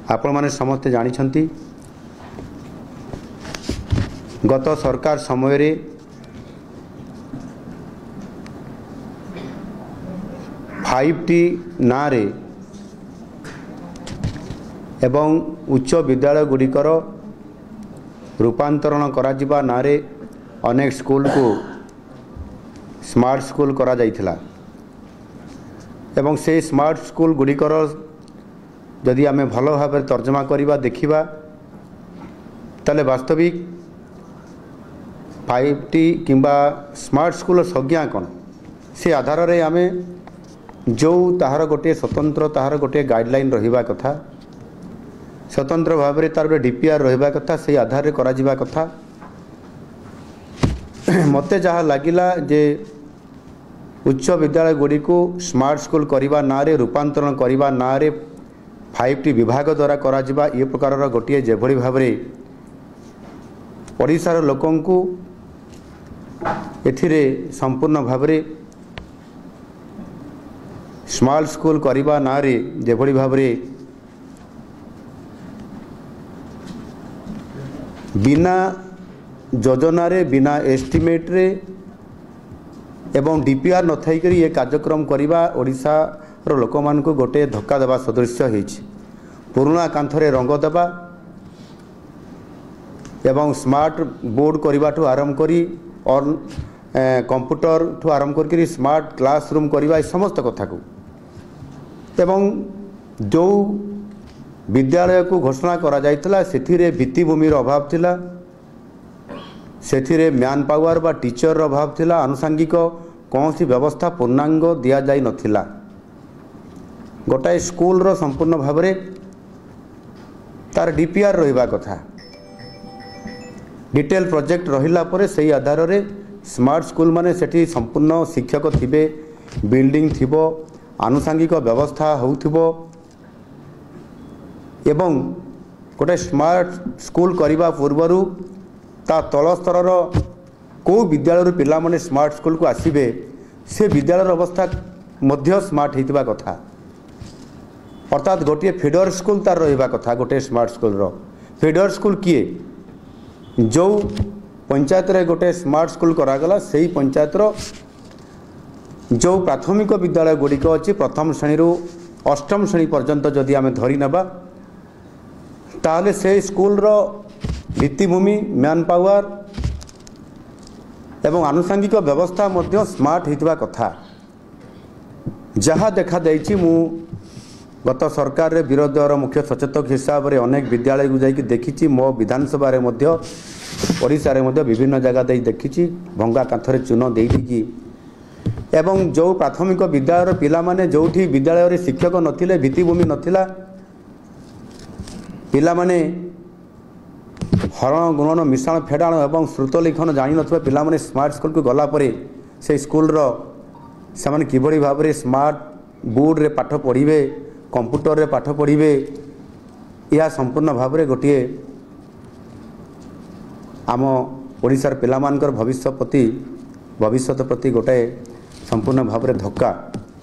आपण माने समस्ते जानिछंती गत सरकार समय रे 5T ना रे एवं उच्च विद्यालय गुड़िकर रूपांतरण करा जिबा ना रे अनेक स्कूल को स्मार्ट स्कूल करा जाइथिला एवं से स्मार्ट स्कूल गुड़िकर जदि आमे भलो भाव तर्जमा करिबा देखिबा ताले वास्तविक 5T किंबा स्मार्ट स्कूल संज्ञा कौन से आधार रे आमे जो ताहार गोटे स्वतंत्र ताहार गोटे गाइडलाइन रहिबा कथा स्वतंत्र भाव में तार DPR रहिबा कथा से आधार रे करा जिबा कथा मते जहाँ लगिला जे उच्च विद्यालय गुड़ी को स्मार्ट स्कूल करने ना रे रूपांतरण करने ना रे 5T विभाग द्वारा करा जिबा ये प्रकार गोटे जेभली भाव में ओडिशार लोकन को एथिरे संपूर्ण भाव में स्मार्ट स्कूल करने ना रे जेभली भाव में बिना योजना रे बिना एस्टिमेट रे एवं DPR न थाई करी ये कार्यक्रम करवा ओडिशा रो लोक मान को गोटे धक्का देवा सदृश होइछि पुराना कांथरे रंग देवा एवं स्मार्ट बोर्ड करवा ठू आरंभ करी और कंप्यूटर ठू आरंभ करी स्मार्ट क्लासरूम करवा समस्त कथा को एवं जो विद्यालय को घोषणा करा जाइतला सेथिरे भित्तिभूमि अभाव थिला सेथिरे मैन पावर बा टीचर अभाव थिला आनुषंगिक कौन सी व्यवस्था पूर्णांग दिया जाई नथिला गोटाए स्कूल रो संपूर्ण भाव में तार DPR रहिबा कथा डिटेल प्रोजेक्ट रहिला परे सही आधार रे स्मार्ट स्कूल माने सेठी संपूर्ण शिक्षक थिबे बिल्डिंग थिबो आनुषंगिक व्यवस्था होउथिबो एवं गोटे स्मार्ट स्कूल करने पूर्वर ता तल स्तर को विद्यालय पिला माने स्मार्ट स्कूल को आसबे से विद्यालय अवस्था मध्य स्मार्ट होता कथा अर्थात गोटे फीडर स्कूल तार रहा कथा गोटे स्मार्ट स्कूल रो फीडर स्कूल किए जो पंचायत रे गोटे स्मार्ट स्कूल करागला से पंचायत रो जो प्राथमिक विद्यालय गुड़िक अच्छी प्रथम श्रेणी रु अष्टम श्रेणी पर्यंत जदि आम धरी नेबा ताहले से स्कूल रो भित्तिभूमि मैन पावर एवं आनुषंगिक व्यवस्था मध्य स्मार्ट होता कथा जहाँ देखा देइछि मु गत सरकार रे विरोधी दल मुख्य सचेतक हिसाब से अनेक विद्यालय को जाइए देखी मो विधानसभा रे मध्य ओडिशा रे मध्य विभिन्न जगह दे देखी भंगा कांथरे चून देकी एवं जो प्राथमिक विद्यालय पिला माने जोठी विद्यालय रे शिक्षक नथिले भित्तिभूमि नथिला पिला माने हरण गुणन मिश्रण फेडाण एवं श्रुत लिखन जानी नथिबा पिला माने स्मार्ट स्कूल को गला परे से स्कूल रो से माने किबड़ी भाव रे स्मार्ट बोर्ड रे पाठ पढ़िबे कंप्यूटर रे पाठ पढ़िबे या संपूर्ण भाव रे गोटे आम ओडिशार पिला मानकर भविष्य प्रति गोटे संपूर्ण भाव रे धक्का।